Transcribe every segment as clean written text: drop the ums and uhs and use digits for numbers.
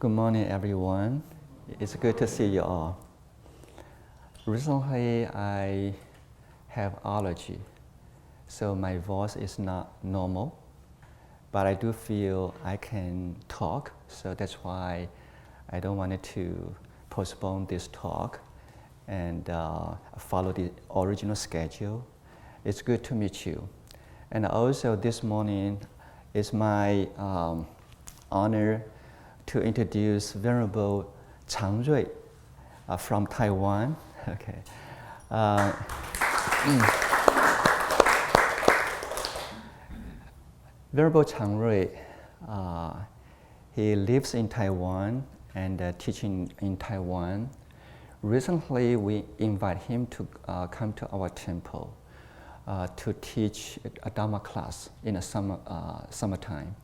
Good morning, everyone. It's good to see you all. Recently, I have allergy, so my voice is not normal, but I do feel I can talk, so that's why I don't want to postpone this talk and follow the original schedule. It's good to meet you. And also this morning, it's my honor to introduce Venerable Changrui from Taiwan. Okay. Venerable Changrui, he lives in Taiwan and teaching in Taiwan. Recently, we invite him to come to our temple to teach a Dharma class in the summertime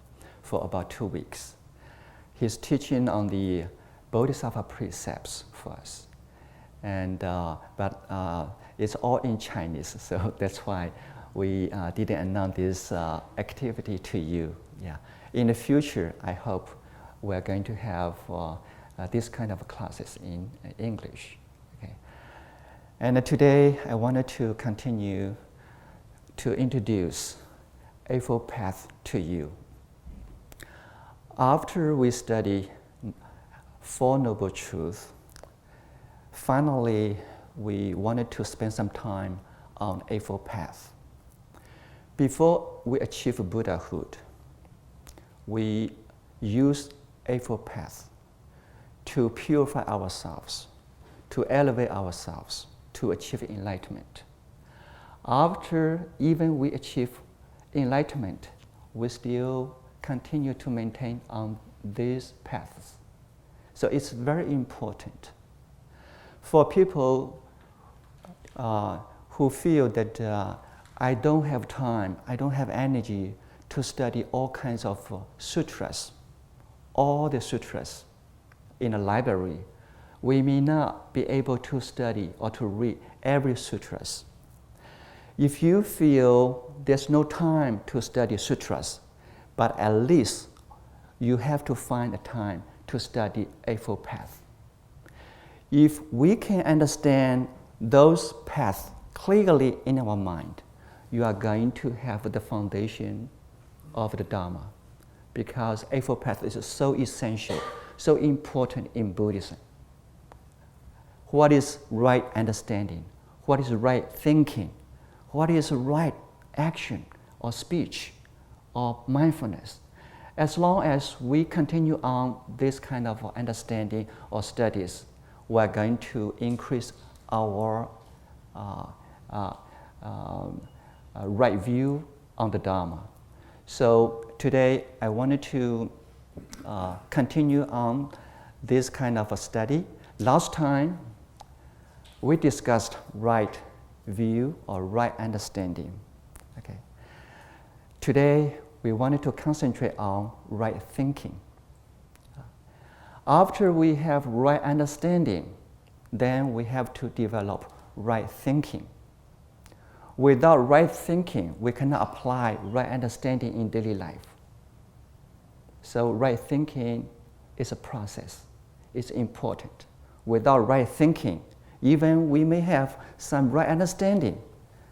for about 2 weeks. He's teaching on the Bodhisattva precepts for us, and but it's all in Chinese, so that's why we didn't announce this activity to you. Yeah. In the future, I hope we're going to have this kind of classes in English. Okay. And today, I wanted to continue to introduce Eightfold Path to you. After we study Four Noble Truths, finally, we wanted to spend some time on Eightfold Path. Before we achieve Buddhahood, we use Eightfold Path to purify ourselves, to elevate ourselves, to achieve enlightenment. After even we achieve enlightenment, we still continue to maintain on these paths. So it's very important for people who feel that I don't have time, I don't have energy to study all kinds of sutras, all the sutras in a library. We may not be able to study or to read every sutras. If you feel there's no time to study sutras, but at least you have to find a time to study Eightfold Path. If we can understand those paths clearly in our mind, you are going to have the foundation of the Dharma, because Eightfold Path is so essential, so important in Buddhism. What is right understanding? What is right thinking? What is right action or speech or mindfulness? As long as we continue on this kind of understanding or studies, we're going to increase our right view on the Dharma. So today I wanted to continue on this kind of a study. Last time we discussed right view or right understanding. Okay. Today we wanted to concentrate on right thinking. After we have right understanding, then we have to develop right thinking. Without right thinking, we cannot apply right understanding in daily life. So right thinking is a process. It's important. Without right thinking, even we may have some right understanding,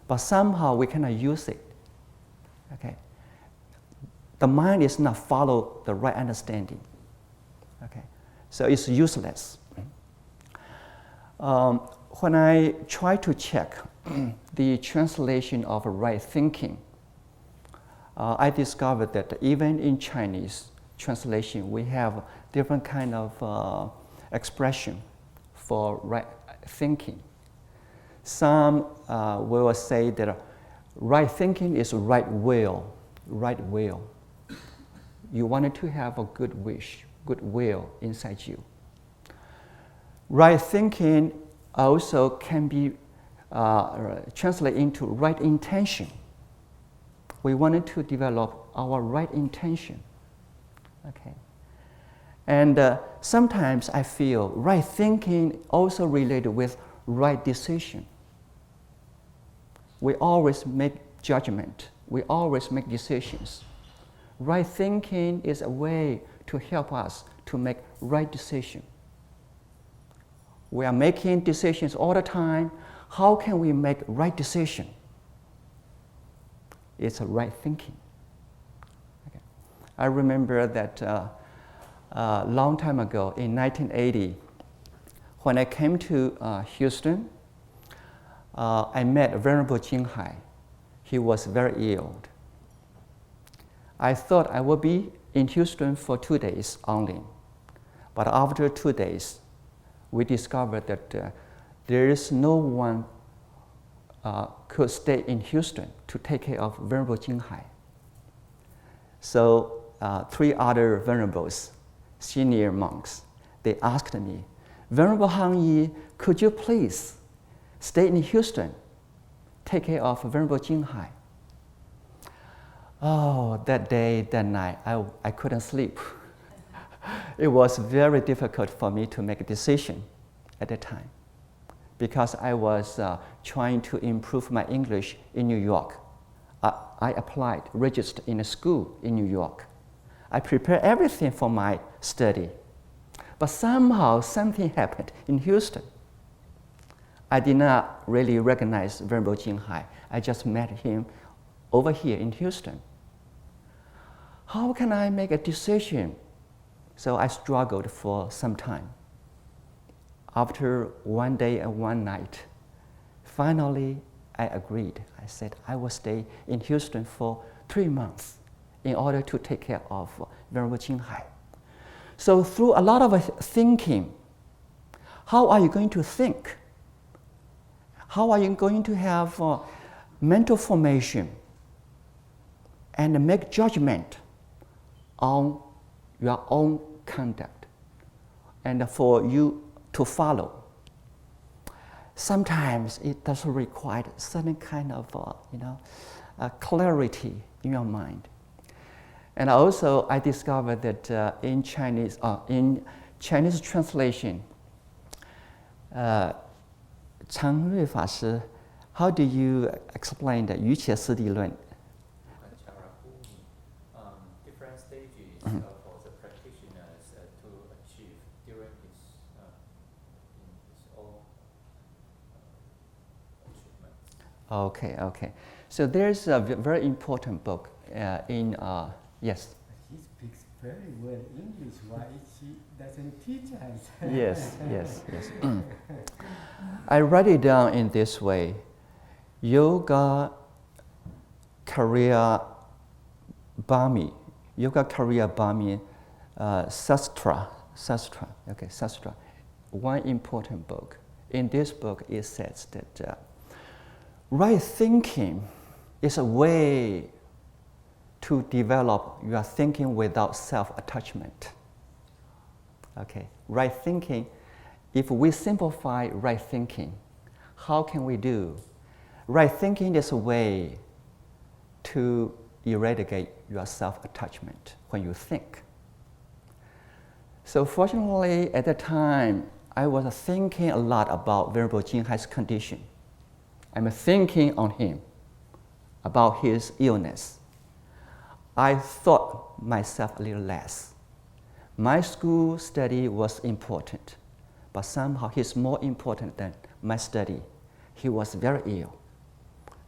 but somehow we cannot use it. Okay. The mind is not follow the right understanding. Okay. So it's useless. When I try to check the translation of right thinking, I discovered that even in Chinese translation, we have different kind of expression for right thinking. Some will say that right thinking is right will, right will. You wanted to have a good wish, good will inside you. Right thinking also can be translated into right intention. We wanted to develop our right intention. Okay. And sometimes I feel right thinking also related with right decision. We always make judgment. We always make decisions. Right thinking is a way to help us to make right decision. We are making decisions all the time. How can we make right decision? It's a right thinking. Okay. I remember that a long time ago, in 1980, when I came to Houston, I met Venerable Jinghai. He was very ill. I thought I would be in Houston for 2 days only. But after 2 days, we discovered that there is no one could stay in Houston to take care of Venerable Jinghai. So 3 other venerables, senior monks, they asked me, Venerable Han Yi, could you please stay in Houston, take care of Venerable Jinghai? Oh, that day, that night, I couldn't sleep. It was very difficult for me to make a decision at that time because I was trying to improve my English in New York. I applied, registered in a school in New York. I prepared everything for my study. But somehow something happened in Houston. I did not really recognize Venerable Jinghai. I just met him over here in Houston. How can I make a decision? So I struggled for some time. After 1 day and 1 night, finally I agreed. I said I will stay in Houston for 3 months in order to take care of Venerable Jinghai. So through a lot of thinking, how are you going to think? How are you going to have mental formation and make judgment on your own conduct and for you to follow? Sometimes it does require certain kind of clarity in your mind. And also I discovered that in Chinese translation, Chang Rui Fa Shi, how do you explain the 瑜伽师地论? Different stages for the practitioners to achieve during his own achievements. Okay. So there's a very important book in, yes? He speaks very well English. Why he doesn't teach us? Yes. I write it down in this way. Yoga Career Bami, Sastra. One important book. In this book, it says that right thinking is a way to develop your thinking without self-attachment. Okay, right thinking, if we simplify right thinking, how can we do? Right thinking is a way to eradicate your self-attachment when you think. So fortunately, at the time, I was thinking a lot about Venerable Jinghai's condition. I'm thinking on him, about his illness. I thought myself a little less. My school study was important, but somehow he's more important than my study. He was very ill.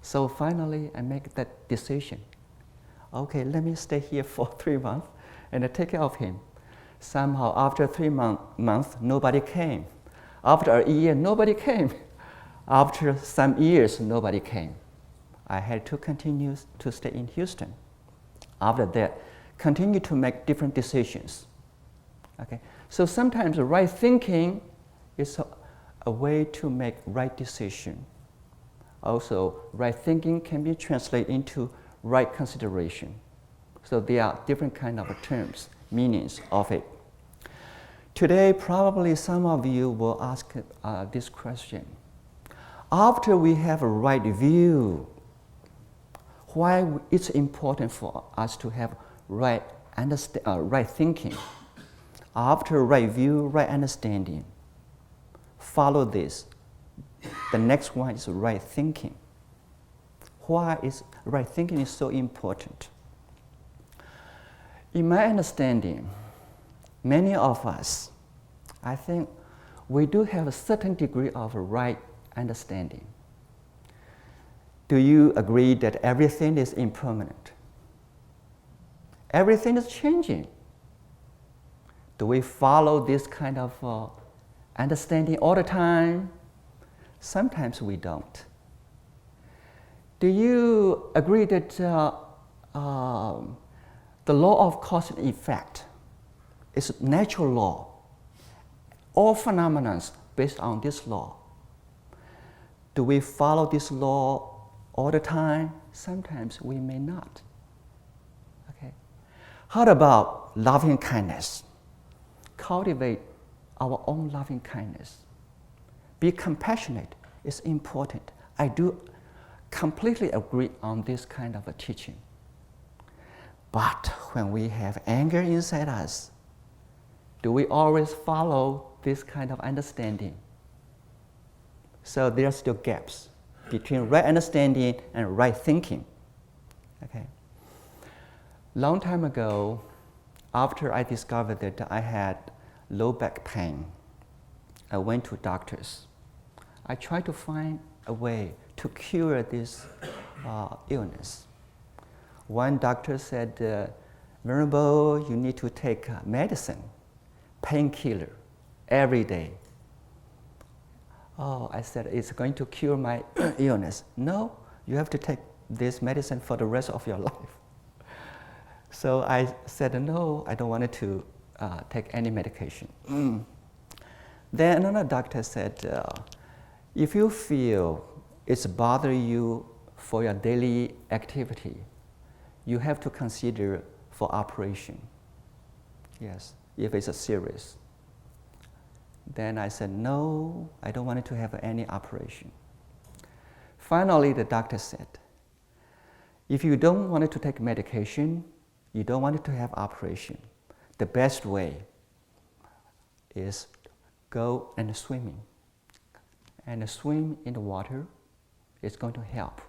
So finally, I make that decision. Okay, let me stay here for 3 months and take care of him. Somehow, after 3 months, nobody came. After a year, nobody came. After some years, nobody came. I had to continue to stay in Houston. After that, continue to make different decisions. Okay, so sometimes right thinking is a way to make right decision. Also, right thinking can be translated into right consideration. So there are different kind of terms, meanings of it. Today, probably some of you will ask this question. After we have a right view, why it's important for us to have right thinking? After right view, right understanding, follow this. The next one is right thinking. Why is right thinking is so important? In my understanding, many of us, I think we do have a certain degree of right understanding. Do you agree that everything is impermanent? Everything is changing. Do we follow this kind of understanding all the time? Sometimes we don't. Do you agree that the law of cause and effect is a natural law? All phenomena based on this law. Do we follow this law all the time? Sometimes we may not. Okay. How about loving kindness? Cultivate our own loving kindness. Be compassionate is important. I do completely agree on this kind of a teaching. But when we have anger inside us, do we always follow this kind of understanding? So there are still gaps between right understanding and right thinking. Okay. Long time ago, after I discovered that I had low back pain, I went to doctors. I tried to find a way to cure this illness. One doctor said, Venerable, you need to take medicine, painkiller, every day. Oh, I said, it's going to cure my illness. No, you have to take this medicine for the rest of your life. So I said, no, I don't want to take any medication. Then another doctor said, if you feel it's bothering you for your daily activity, you have to consider for operation. Yes, if it's serious. Then I said, no, I don't want to have any operation. Finally, the doctor said, if you don't want to take medication, you don't want to have operation, the best way is go and swimming. And swim in the water is going to help.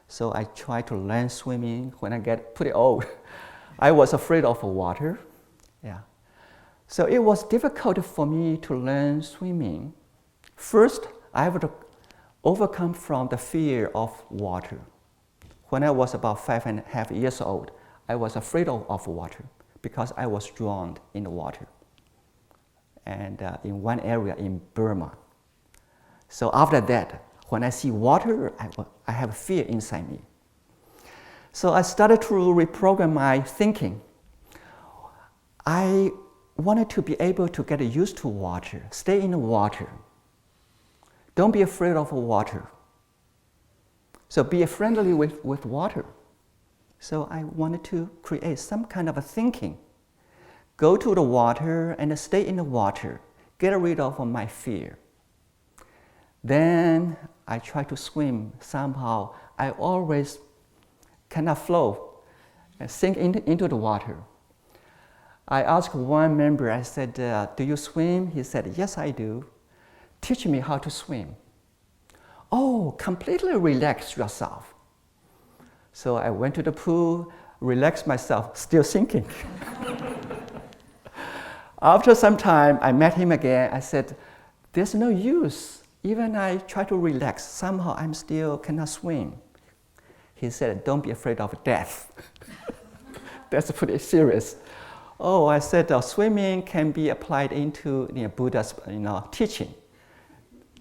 So I tried to learn swimming when I get pretty old. I was afraid of water. Yeah. So it was difficult for me to learn swimming. First, I have to overcome from the fear of water. When I was about 5.5 years old, I was afraid of water because I was drowned in the water. And in one area in Burma. So after that, when I see water, I have fear inside me. So I started to reprogram my thinking. I wanted to be able to get used to water, stay in the water. Don't be afraid of water. So be friendly with water. So I wanted to create some kind of a thinking. Go to the water and stay in the water. Get rid of my fear. Then I try to swim. Somehow I always cannot flow and sink into the water. I asked one member, I said, do you swim? He said, yes, I do. Teach me how to swim. Oh, completely relax yourself. So I went to the pool, relaxed myself, still sinking. After some time, I met him again. I said, there's no use. Even I try to relax, somehow I'm still cannot swim. He said, don't be afraid of death. That's pretty serious. Oh, I said, swimming can be applied into Buddha's teaching.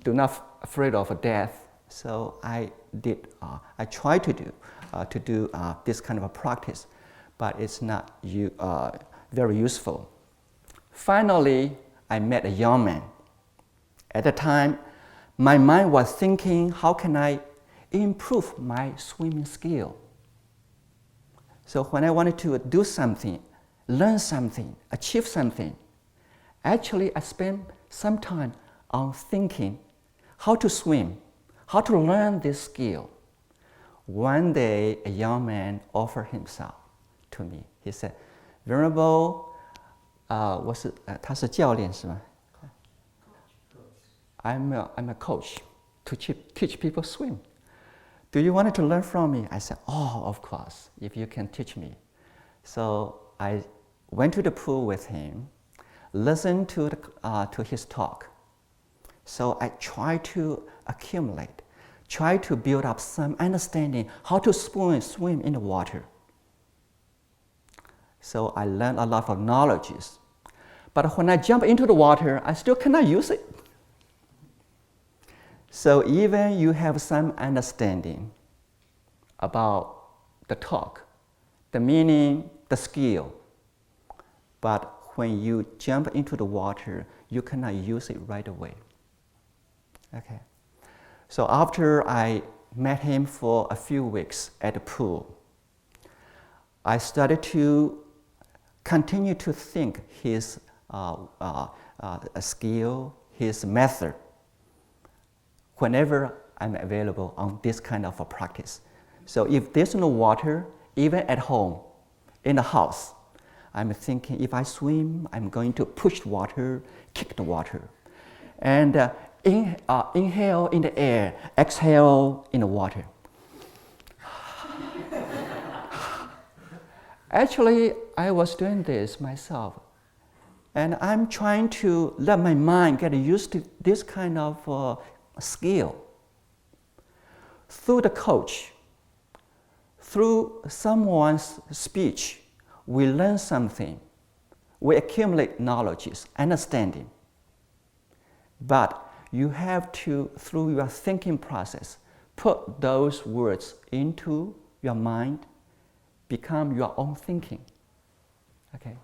Do not afraid of death. So I tried to do this kind of a practice, but it's not very useful. Finally, I met a young man. At the time, my mind was thinking, how can I improve my swimming skill? So when I wanted to do something, learn something, achieve something, actually I spent some time on thinking how to swim, how to learn this skill. One day, a young man offered himself to me. He said, Venerable, 他是教练是吗? I'm a coach to teach people swim. Do you want to learn from me? I said, oh, of course, if you can teach me. So I went to the pool with him. listen to his talk. So I try to accumulate, try to build up some understanding how to swim in the water. So I learned a lot of knowledges. But when I jump into the water, I still cannot use it. So even you have some understanding about the talk, the meaning, the skill, but when you jump into the water, you cannot use it right away. Okay. So after I met him for a few weeks at the pool, I started to continue to think his skill, his method, whenever I'm available on this kind of a practice. So if there's no water, even at home, in the house, I'm thinking if I swim, I'm going to push the water, kick the water. And inhale in the air, exhale in the water. Actually, I was doing this myself. And I'm trying to let my mind get used to this kind of skill. Through the coach, through someone's speech, we learn something. We accumulate knowledges, understanding. But you have to, through your thinking process, put those words into your mind, become your own thinking. Okay.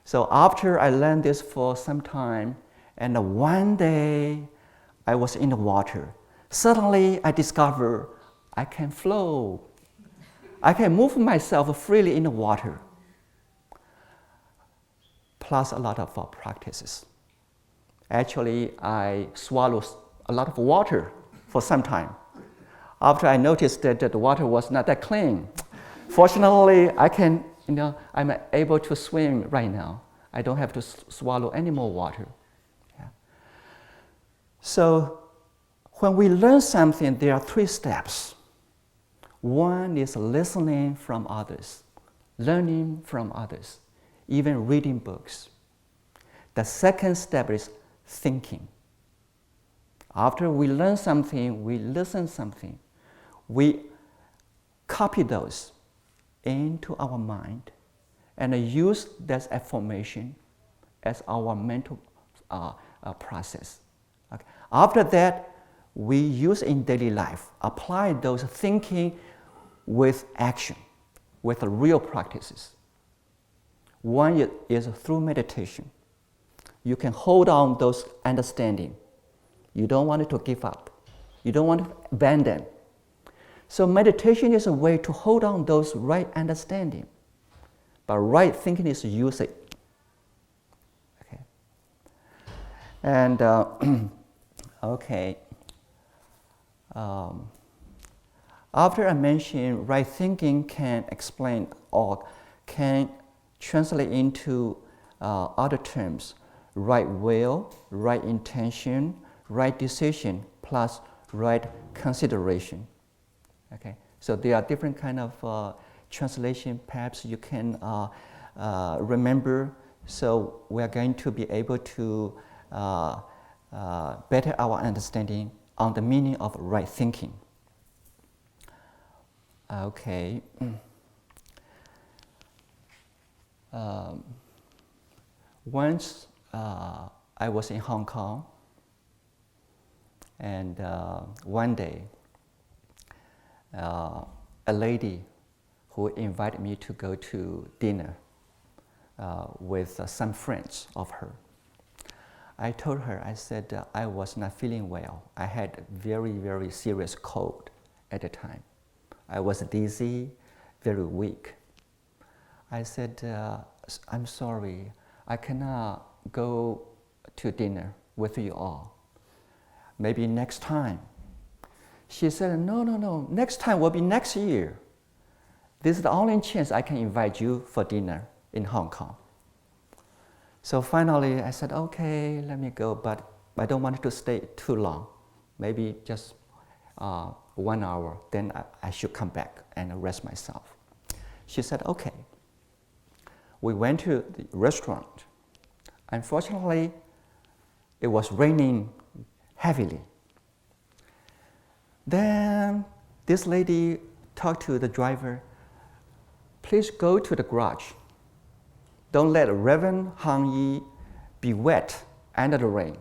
So after I learned this for some time, and one day I was in the water, suddenly I discovered I can flow. I can move myself freely in the water, plus a lot of practices. Actually, I swallowed a lot of water for some time. After I noticed that the water was not that clean, fortunately, I'm able to swim right now. I don't have to swallow any more water. Yeah. So when we learn something, there are 3 steps. One is listening from others, learning from others, even reading books. The second step is thinking. After we learn something, we listen something, we copy those into our mind and use that information as our mental process. Okay. After that, we use in daily life, apply those thinking with action, with real practices. One is through meditation. You can hold on those understanding. You don't want it to give up. You don't want to abandon. So meditation is a way to hold on those right understanding. But right thinking is to use it. Okay. And okay. After I mentioned right thinking can explain or can translate into other terms, right will, right intention, right decision, plus right consideration. Okay, so there are different kind of translation. Perhaps you can remember. So we are going to be able to better our understanding on the meaning of right thinking. Okay. Once I was in Hong Kong, and one day a lady who invited me to go to dinner with some friends of her. I told her, I said I was not feeling well. I had a very, very serious cold at the time. I was dizzy, very weak. I said, I'm sorry, I cannot go to dinner with you all. Maybe next time. She said, no, next time will be next year. This is the only chance I can invite you for dinner in Hong Kong. So finally I said, okay, let me go, but I don't want to stay too long. Maybe just 1 hour, then I should come back and rest myself. She said, okay. We went to the restaurant. Unfortunately, it was raining heavily. Then this lady talked to the driver, please go to the garage. Don't let Reverend Hang Yi be wet under the rain.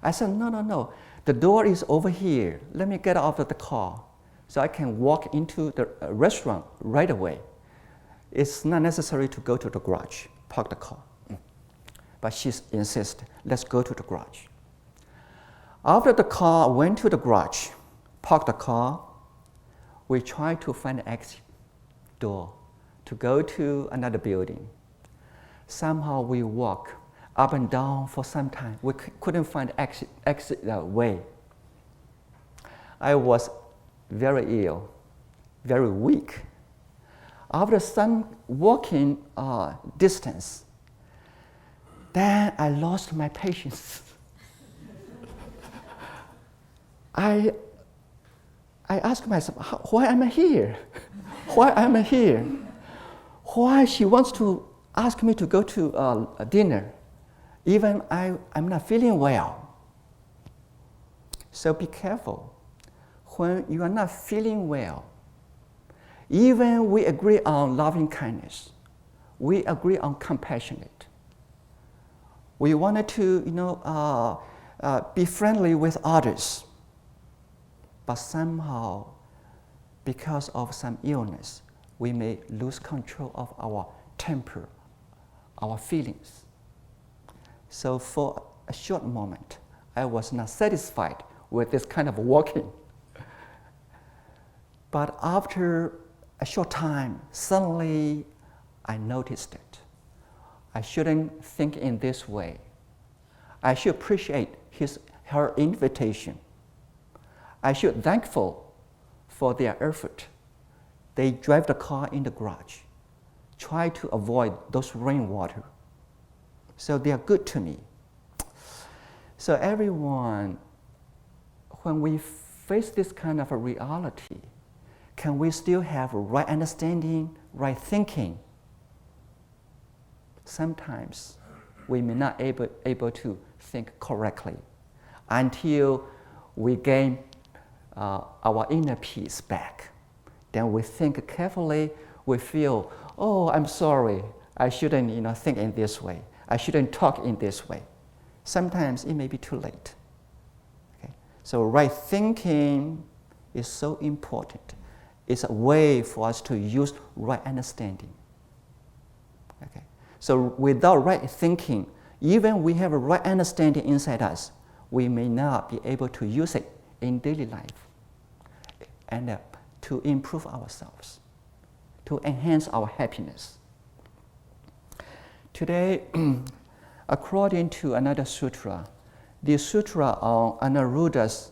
I said, no, the door is over here. Let me get out of the car so I can walk into the restaurant right away. It's not necessary to go to the garage, park the car. But she insisted, let's go to the garage. After the car went to the garage, parked the car, we tried to find an exit door to go to another building. Somehow we walked up and down for some time. We couldn't find exit way. I was very ill, very weak. After some walking distance, then I lost my patience. I asked myself, why am I here? Why am I here? Why she wants to ask me to go to a dinner, even I'm not feeling well. So be careful. When you are not feeling well, even we agree on loving kindness, we agree on compassionate. We wanted to, be friendly with others, but somehow, because of some illness, we may lose control of our temper, our feelings. So for a short moment, I was not satisfied with this kind of walking. But after a short time, suddenly I noticed it. I shouldn't think in this way. I should appreciate her invitation. I should be thankful for their effort. They drive the car in the garage, try to avoid those rainwater. So they are good to me. So everyone, when we face this kind of a reality, can we still have right understanding, right thinking? Sometimes we may not able to think correctly until we gain our inner peace back. Then we think carefully, we feel, oh, I'm sorry, I shouldn't think in this way. I shouldn't talk in this way. Sometimes it may be too late. Okay? So right thinking is so important. It's a way for us to use right understanding. Okay? So without right thinking, even we have a right understanding inside us, we may not be able to use it in daily life and to improve ourselves, to enhance our happiness. Today, according to another sutra, the sutra on Anuruddha's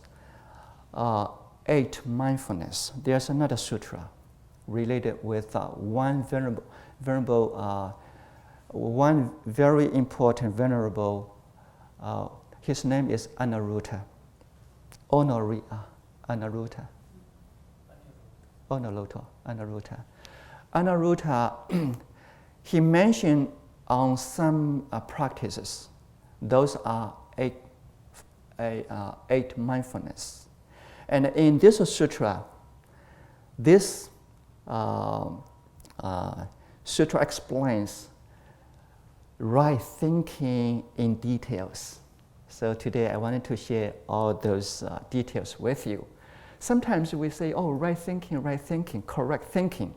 8 mindfulness, there's another sutra related with one very important venerable. His name is Anuruddha. Anuruddha, he mentioned on some practices. Those are eight mindfulness. And in this sutra, this sutra explains right thinking in details. So today I wanted to share all those details with you. Sometimes we say, oh, right thinking, correct thinking.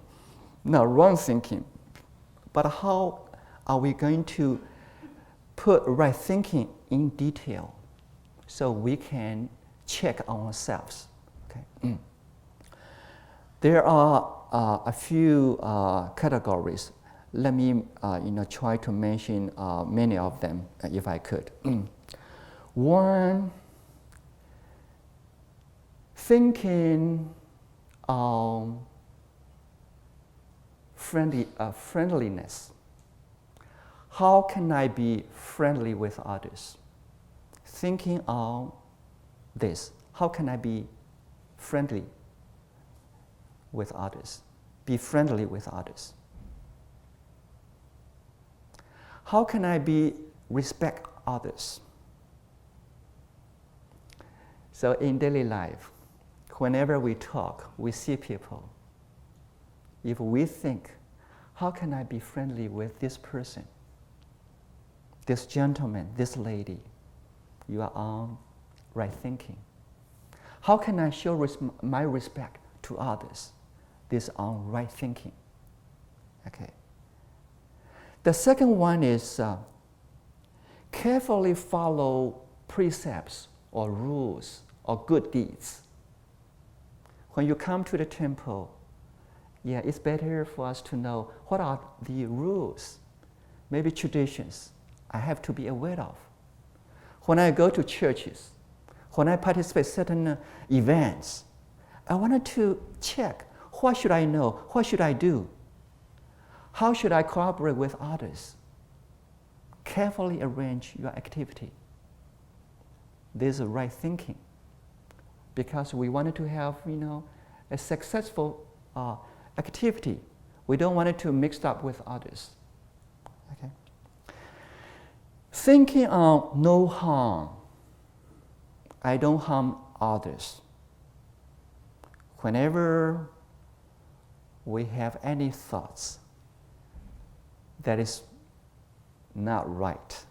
No, wrong thinking. But how are we going to put right thinking in detail so we can check ourselves? Okay. There are a few categories. Let me try to mention many of them if I could. One, thinking on friendliness. How can I be friendly with others? Thinking on this. How can I be friendly with others? Be friendly with others. How can I be respect others. So in daily life, whenever we talk, we see people. If we think, how can I be friendly with this person, this gentleman, this lady? You are on right thinking. How can I show my respect to others? This on right thinking. Okay. The second one is carefully follow precepts or rules or good deeds. When you come to the temple, it's better for us to know what are the rules, maybe traditions I have to be aware of. When I go to churches, when I participate in certain events, I wanted to check, what should I know? What should I do? How should I cooperate with others? Carefully arrange your activity. This is right thinking, because we wanted to have, a successful activity. We don't want it to mix up with others. Okay. Thinking on no harm. I don't harm others. Whenever we have any thoughts that is not right,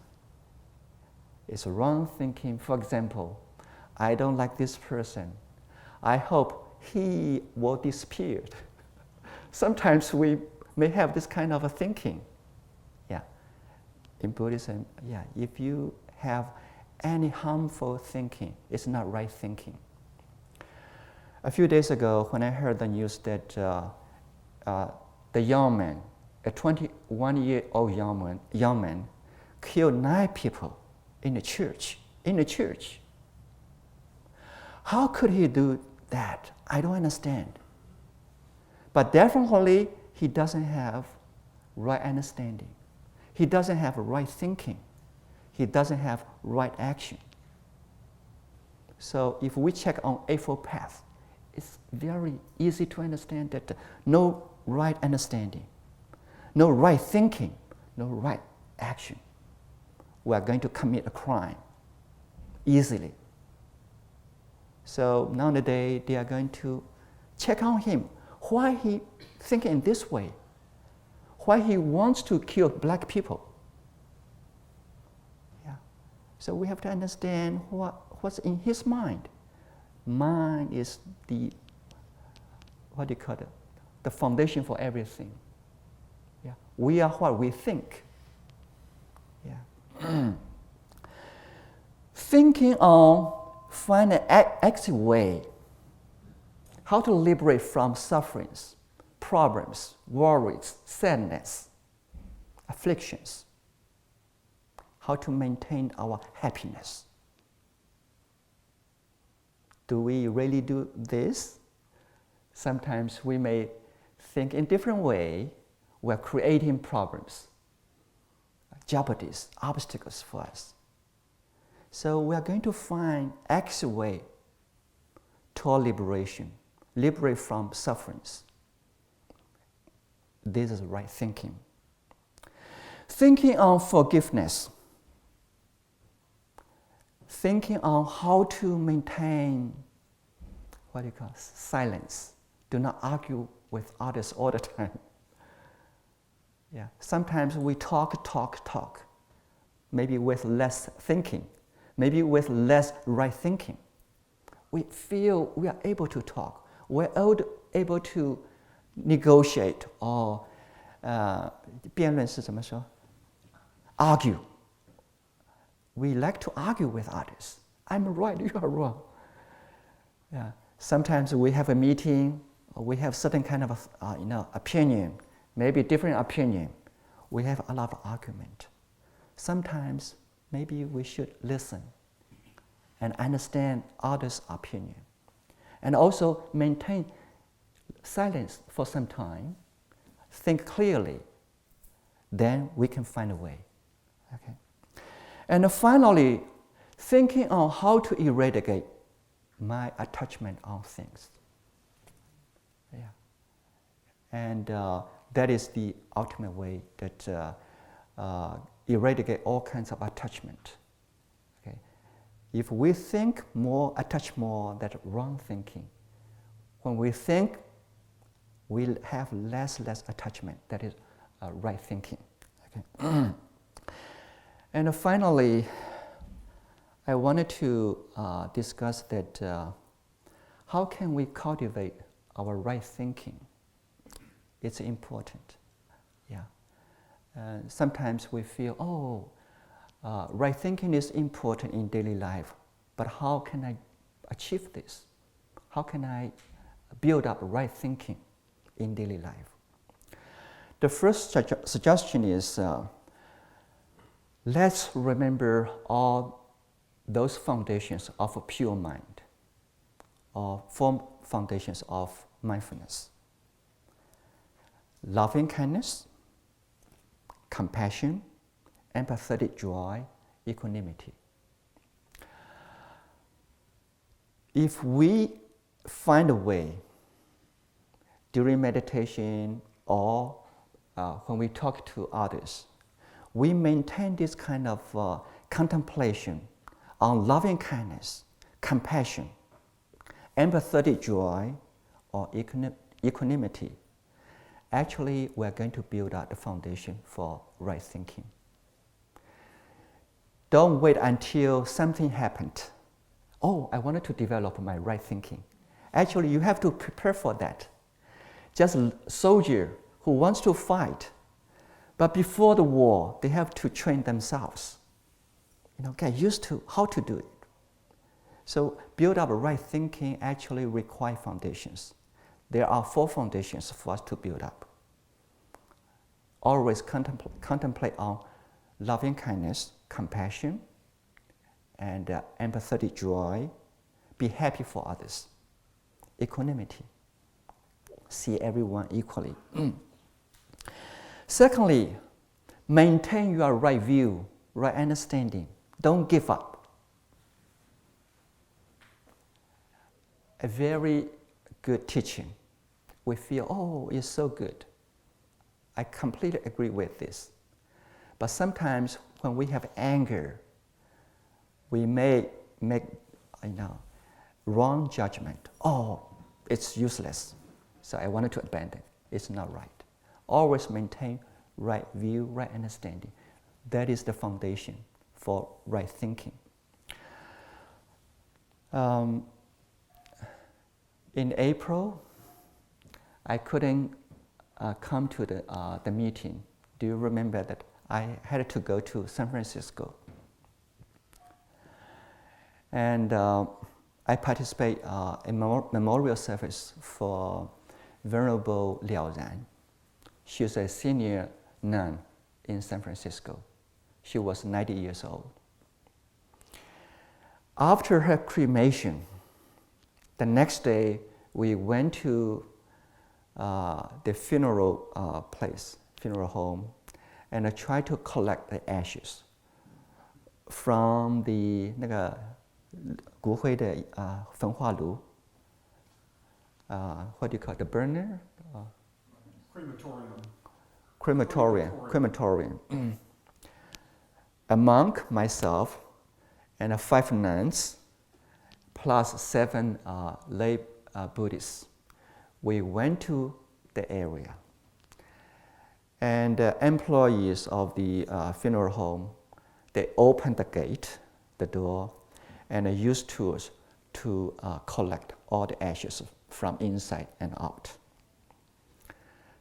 it's wrong thinking. For example, I don't like this person. I hope he will disappear. Sometimes we may have this kind of a thinking. In Buddhism, if you have any harmful thinking, it's not right thinking. A few days ago, when I heard the news that the young man, a 21-year-old young man, killed 9 people in a church. How could he do that? I don't understand. But definitely, he doesn't have right understanding. He doesn't have right thinking. He doesn't have right action. So if we check on Eightfold Path, it's very easy to understand that no right understanding, no right thinking, no right action, we are going to commit a crime easily. So nowadays, they are going to check on him. Why he thinking in this way? Why he wants to kill black people? So we have to understand what's in his mind. Mind is the the foundation for everything. We are what we think. Thinking on find an active way how to liberate from sufferings, problems, worries, sadness, afflictions. How to maintain our happiness. Do we really do this? Sometimes we may think in different way. We're creating problems, jeopardies, obstacles for us. So we are going to find active way toward liberation, liberate from sufferings. This is right thinking. Thinking on forgiveness. Thinking on how to maintain silence. Do not argue with others all the time. Sometimes we talk, maybe with less thinking, maybe with less right thinking. We feel we are able to talk, we're able to negotiate or 辩论是怎么说? Argue. We like to argue with others. I'm right, you are wrong. Sometimes we have a meeting, we have certain kind of opinion, maybe different opinion. We have a lot of argument. Sometimes maybe we should listen and understand others' opinion, and also maintain silence for some time. Think clearly, then we can find a way. Okay. And finally, thinking on how to eradicate my attachment on things. And that is the ultimate way that eradicate all kinds of attachment. Okay? If we think more, attach more, that's wrong thinking. When we think, we'll have less attachment. That is right thinking. Okay? And finally, I wanted to discuss that how can we cultivate our right thinking? It's important. Yeah. Sometimes we feel, right thinking is important in daily life, but how can I achieve this? How can I build up right thinking in daily life? The first suggestion is let's remember all those foundations of a pure mind, or four foundations of mindfulness: loving kindness, compassion, empathetic joy, equanimity. If we find a way during meditation or when we talk to others, we maintain this kind of contemplation on loving kindness, compassion, empathetic joy, or equanimity, actually we're going to build up the foundation for right thinking. Don't wait until something happened. Oh, I wanted to develop my right thinking. Actually, you have to prepare for that. Just a soldier who wants to fight, but before the war, they have to train themselves. Get used to how to do it. So build up right thinking actually requires foundations. There are 4 foundations for us to build up. Always contemplate on loving kindness, compassion, and empathetic joy. Be happy for others. Equanimity. See everyone equally. Secondly, maintain your right view, right understanding. Don't give up. A very good teaching. We feel, it's so good. I completely agree with this. But sometimes when we have anger, we may make wrong judgment. It's useless. So I wanted to abandon. It's not right. Always maintain right view, right understanding. That is the foundation for right thinking. In April, I couldn't come to the meeting. Do you remember that I had to go to San Francisco? And I participate in memorial service for Venerable Liao Ran. She's a senior nun in San Francisco. She was 90 years old. After her cremation, the next day we went to the funeral home, and I tried to collect the ashes from the 那个骨灰的焚化炉. What do you call it? The burner? Crematorium. A monk, myself, and 5 nuns, plus 7 lay Buddhists. We went to the area. And employees of the funeral home, they opened the gate, the door, and used tools to collect all the ashes from inside and out.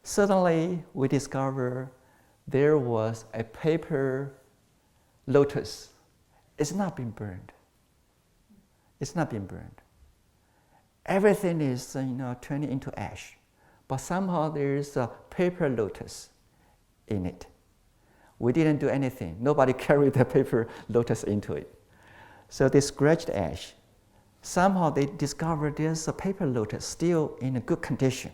Suddenly, we discovered there was a paper lotus. It's not been burned. Everything is turning into ash, but somehow there is a paper lotus in it. We didn't do anything. Nobody carried the paper lotus into it. So they scratched ash. Somehow they discovered there's a paper lotus still in a good condition.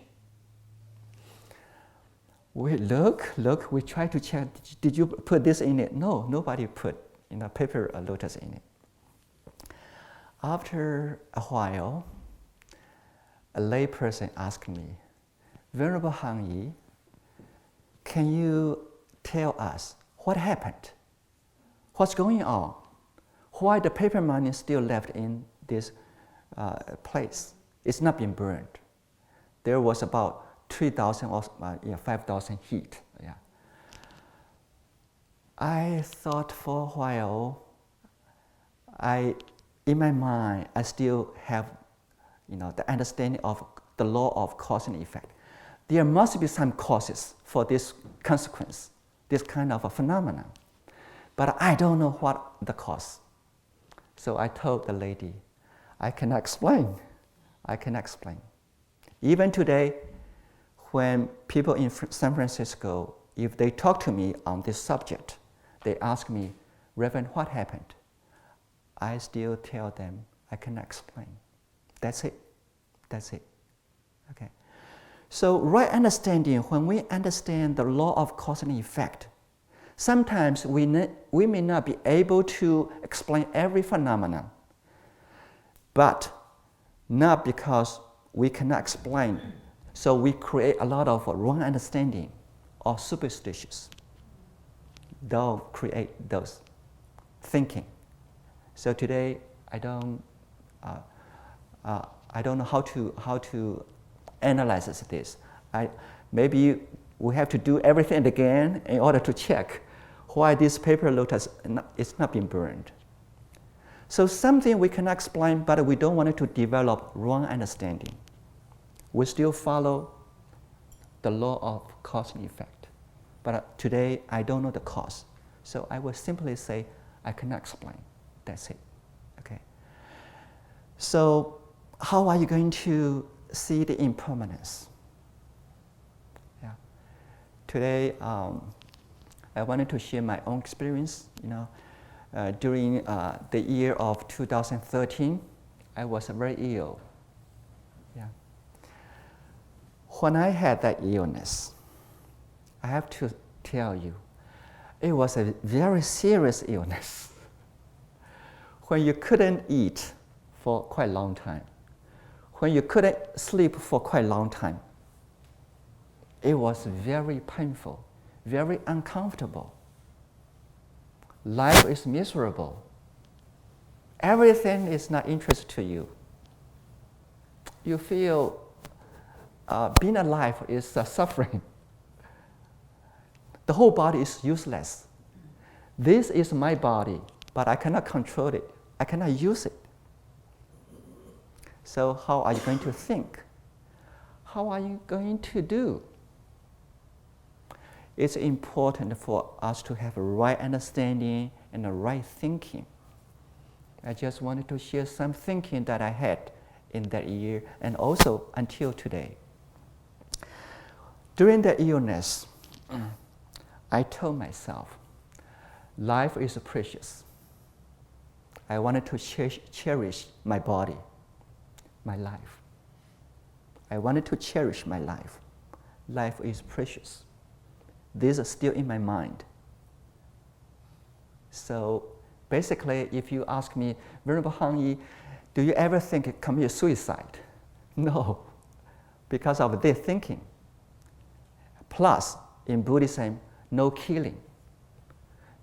We look, we try to check, did you put this in it? No, nobody put paper lotus in it. After a while, a lay person asked me, Venerable Hang Yi, can you tell us What happened? What's going on? Why the paper money is still left in this place? It's not been burned. There was about 3,000 or 5,000 heat. Yeah. I thought for a while. In my mind, I still have, the understanding of the law of cause and effect. There must be some causes for this consequence, this kind of a phenomenon, but I don't know what the cause. So I told the lady, I cannot explain. I cannot explain. Even today, when people in San Francisco, if they talk to me on this subject, they ask me, Reverend, what happened? I still tell them, I cannot explain. That's it. That's it. Okay. So right understanding, when we understand the law of cause and effect, sometimes we may not be able to explain every phenomenon, but not because we cannot explain. So we create a lot of wrong understanding or superstitions. They'll create those thinking. So today I don't know how to analyze this. Maybe we have to do everything again in order to check why this paper lotus is not being burned. So something we cannot explain, but we don't want it to develop wrong understanding. We still follow the law of cause and effect. But today I don't know the cause. So I will simply say, I cannot explain. That's it. Okay. So how are you going to see the impermanence? Yeah. Today, I wanted to share my own experience. During the year of 2013, I was very ill. Yeah. When I had that illness, I have to tell you, it was a very serious illness. When you couldn't eat for quite a long time, when you couldn't sleep for quite a long time, it was very painful, very uncomfortable. Life is miserable. Everything is not interesting to you. You feel being alive is suffering. The whole body is useless. This is my body, but I cannot control it. I cannot use it. So how are you going to think? How are you going to do? It's important for us to have a right understanding and a right thinking. I just wanted to share some thinking that I had in that year and also until today. During the illness, I told myself, life is precious. I wanted to cherish my body, my life. I wanted to cherish my life. Life is precious. These are still in my mind. So basically, if you ask me, Venerable Hangyi, do you ever think of commit suicide? No, because of their thinking. Plus, in Buddhism, no killing.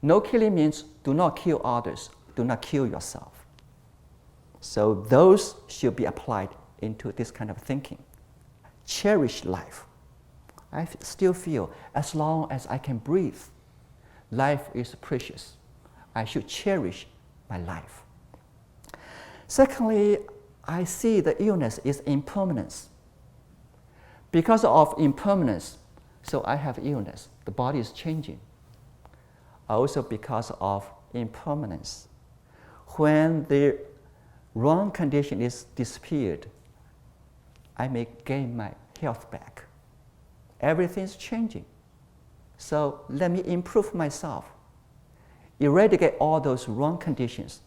No killing means do not kill others, do not kill yourself. So those should be applied into this kind of thinking. Cherish life. I still feel as long as I can breathe, life is precious. I should cherish my life. Secondly, I see the illness is impermanence. Because of impermanence, so I have illness. The body is changing. Also because of impermanence. When the wrong condition is disappeared, I may gain my health back. Everything's changing. So let me improve myself. Eradicate all those wrong conditions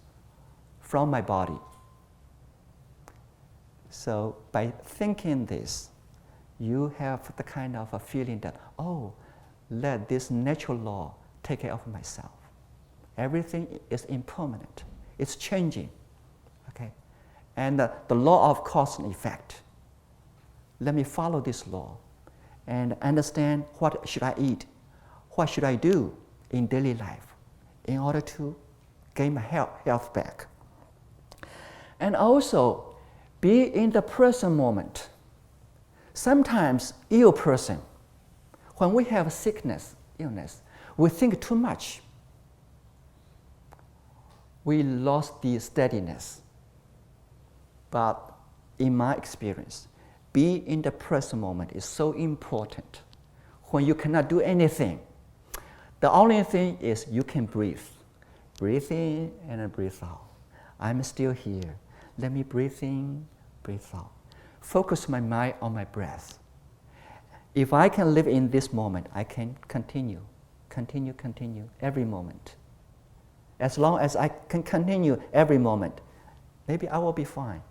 from my body. So by thinking this, you have the kind of a feeling that, oh, let this natural law take care of myself. Everything is impermanent. It's changing. Okay? And the law of cause and effect. Let me follow this law and understand what should I eat, what should I do in daily life in order to gain my health back. And also, be in the present moment. Sometimes, ill person, when we have sickness, illness, we think too much. We lost the steadiness. But in my experience, be in the present moment is so important. When you cannot do anything, the only thing is you can breathe. Breathe in and breathe out. I'm still here. Let me breathe in, breathe out. Focus my mind on my breath. If I can live in this moment, I can continue every moment. As long as I can continue every moment, maybe I will be fine.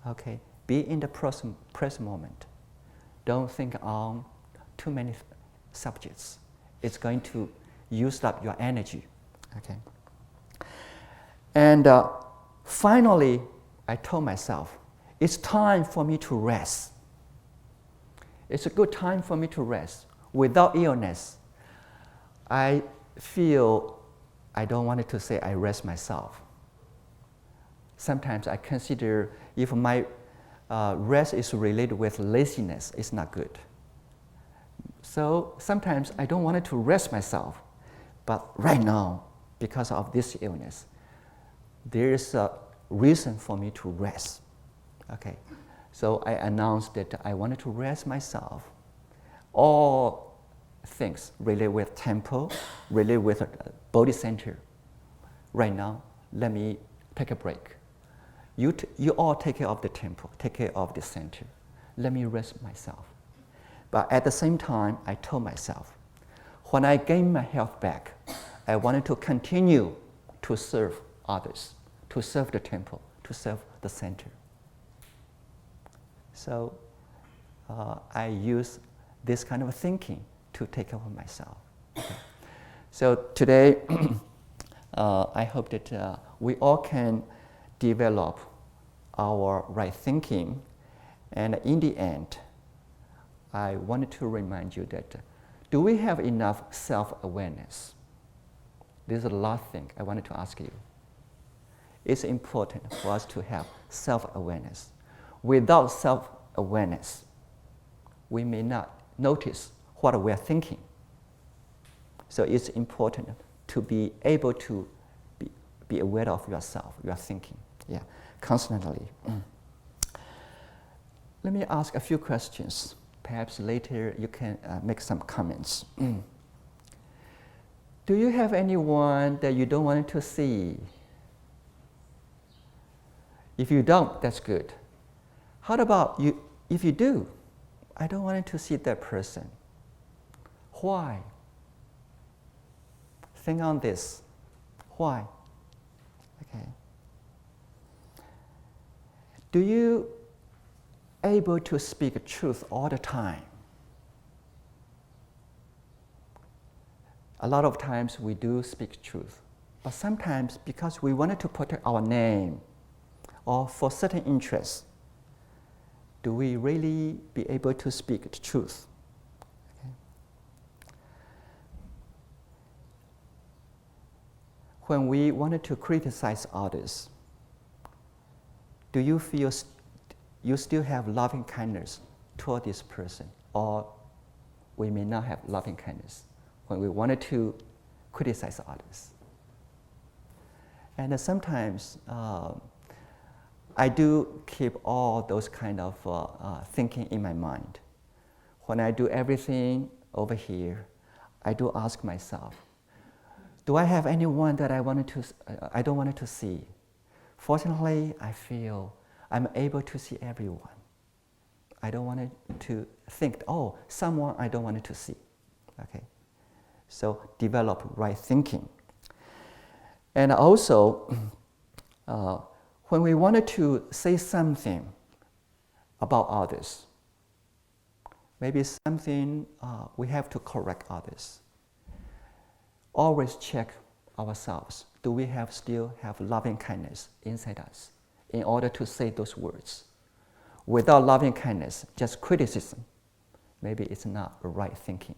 Okay, be in the present moment. Don't think on too many subjects. It's going to use up your energy. Okay. And finally, I told myself, it's time for me to rest. It's a good time for me to rest. Without illness, I feel I don't want to say I rest myself. Sometimes I consider if my rest is related with laziness, it's not good. So sometimes I don't want to rest myself. But right now, because of this illness, there is a reason for me to rest. Okay, so I announced that I wanted to rest myself. All things related with temple, related with body center. Right now, let me take a break. You all take care of the temple, take care of the center. Let me rest myself. But at the same time, I told myself, when I gain my health back, I wanted to continue to serve others, to serve the temple, to serve the center. So I use this kind of thinking to take care of myself. Okay. So today, I hope that we all can develop our right thinking. And in the end, I wanted to remind you that do we have enough self-awareness? This is the last thing I wanted to ask you. It's important for us to have self-awareness. Without self-awareness, we may not notice what we are thinking. So it's important to be able to be aware of yourself, your thinking, constantly. Let me ask a few questions. Perhaps later you can make some comments. Do you have anyone that you don't want to see? If you don't, that's good. How about you? If you do, I don't want to see that person. Why? Think on this. Why? Okay. Do you able to speak truth all the time? A lot of times we do speak truth, but sometimes because we wanted to protect our name or for certain interests, do we really be able to speak the truth? Okay. When we wanted to criticize others, do you feel you still have loving kindness toward this person, or we may not have loving kindness when we wanted to criticize others? And sometimes I do keep all those kind of thinking in my mind. When I do everything over here, I do ask myself, do I have anyone that I don't want to see? Fortunately, I feel I'm able to see everyone. I don't want to think, oh, someone I don't want to see. Okay, so develop right thinking. And also, when we wanted to say something about others, maybe something we have to correct others, always check ourselves. Do we still have loving kindness inside us in order to say those words? Without loving kindness, just criticism, maybe it's not the right thinking.